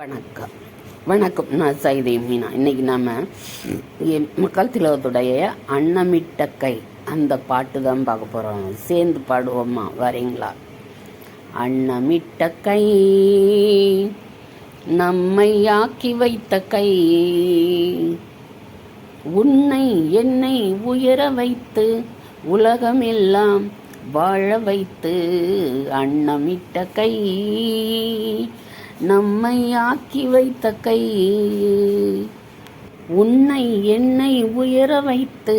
வணக்கம் வணக்கம். நான் சைதை மீனா. இன்னைக்கு நம்ம மக்கள் திலகத்துடைய அன்னமிட்ட கை அந்த பாட்டு தான் பார்க்க போகிறோம். சேர்ந்து பாடுவோம்மா, வரீங்களா? அன்னமிட்ட கை, நம்மை ஆக்கி வைத்த கை, உன்னை என்னை உயர வைத்து உலகமெல்லாம் வாழ வைத்து அன்னமிட்ட கை, நம்மை ஆக்கி வைத்த கை, உன்னை என்னை உயர வைத்து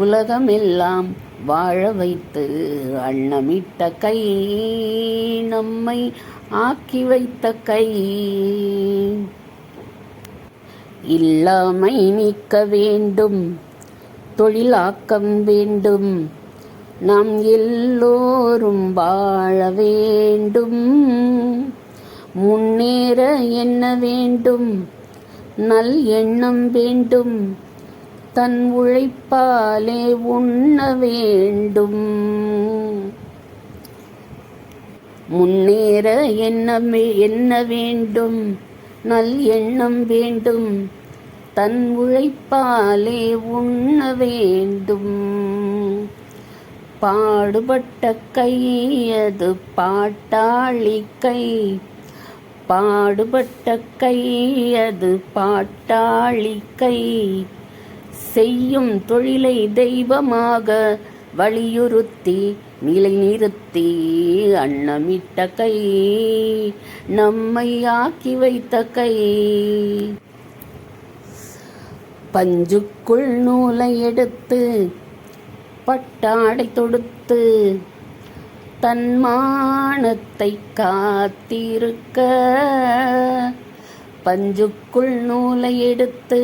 உலகமெல்லாம் வாழ வைத்து அன்னமிட்ட கை, நம்மை ஆக்கி வைத்த கை. இல்லாமை நீக்க வேண்டும், தொழிலாக்கம் வேண்டும், நாம் எல்லோரும் வாழ வேண்டும், முன்னேற என்ன வேண்டும், நல் எண்ணம் வேண்டும், தன் உழைப்பாலே உண்ண வேண்டும், முன்னேற என்ன வேண்டும், நல் எண்ணம் வேண்டும், தன் உழைப்பாலே உண்ண வேண்டும். பாடுபட்ட கை அது பாட்டாளி கை, பாடுபட்ட கை அது பாட்டாளி கை, செய்யும் தொழிலை தெய்வமாக வலியுறுத்தி நிலைநிறுத்தி அன்னமிட்ட கை, நம்மை ஆக்கி வைத்த கை. பஞ்சுக்குள் நூலை எடுத்து பட்டாடை தொடுத்து தன்மானத்தை காத்திருக்க, பஞ்சுக்குள் நூலை எடுத்து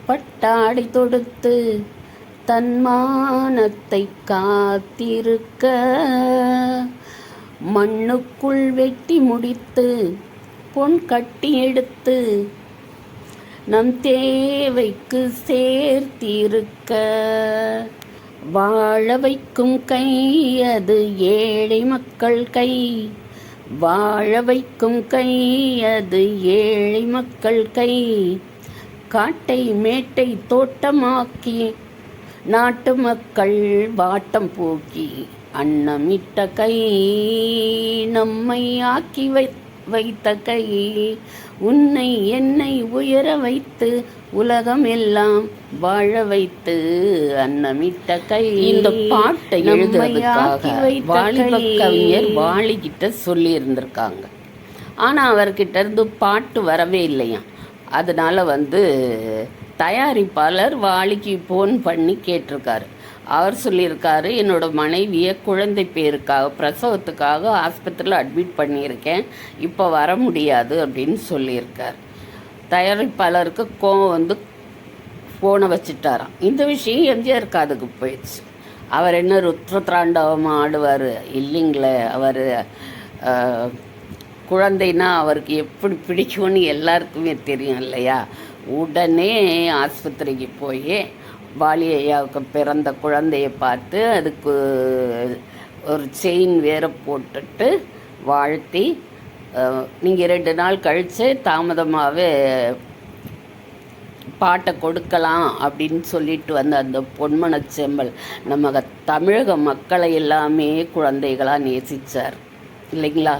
பட்டாடை தொடுத்து தன்மானத்தை காத்திருக்க, மண்ணுக்குள் வெட்டி முடித்து பொன் கட்டி எடுத்து நம் தேவைக்கு சேர்த்திருக்க, வாழ வைக்கும் கை அது ஏழை மக்கள் கை, வாழ வைக்கும் கை அது ஏழை மக்கள் கை, காட்டை மேட்டை தோட்டமாக்கி நாட்டு மக்கள் வாட்டம் போக்கி அன்னமிட்ட கை, நம்மை ஆக்கி வைத்த கை, உன்னை என்னை உயர வைத்து உலகம் எல்லாம் வாழ வைத்து அன்னமிட்ட கை. இந்த பாட்டை எழுதுறதுக்காக வாலிப கவிஞர் வாலிகிட்ட சொல்லி இருந்திருக்காங்க. ஆனால் அவர்கிட்ட இருந்து பாட்டு வரவே இல்லையா. அதனால தயாரிப்பாளர் வாலிக்கு ஃபோன் பண்ணி கேட்டிருக்காரு. அவர் சொல்லியிருக்காரு, என்னோட மனைவியை குழந்தை பேருக்காக பிரசவத்துக்காக ஆஸ்பத்திரியில் அட்மிட் பண்ணியிருக்கேன், இப்போ வர முடியாது அப்படின்னு சொல்லியிருக்கார். தயாரிப்பாளருக்கு கோவம் ஃபோனை வச்சுட்டாராம். இந்த விஷயம் எம்ஜிஆர் காதுக்கு போயிடுச்சு. அவர் என்ன ருத்ரதாண்டவமாக ஆடுவார் இல்லைங்களே. அவர் குழந்தைன்னா அவருக்கு எப்படி பிடிக்கும்னு எல்லாருக்குமே தெரியும் இல்லையா. உடனே ஆஸ்பத்திரிக்கு போய் வாலி ஐயாவுக்கு பிறந்த குழந்தைய பார்த்து அதுக்கு ஒரு செயின் வேற போட்டுட்டு வாழ்த்தி, நீங்கள் 2 நாள் கழித்து தாமதமாகவே பாட்டை கொடுக்கலாம் அப்படின்னு சொல்லிட்டு அந்த பொன்மனச்செம்மல் நம்ம தமிழக மக்களை எல்லாமே குழந்தைகளாக நேசித்தார் இல்லைங்களா.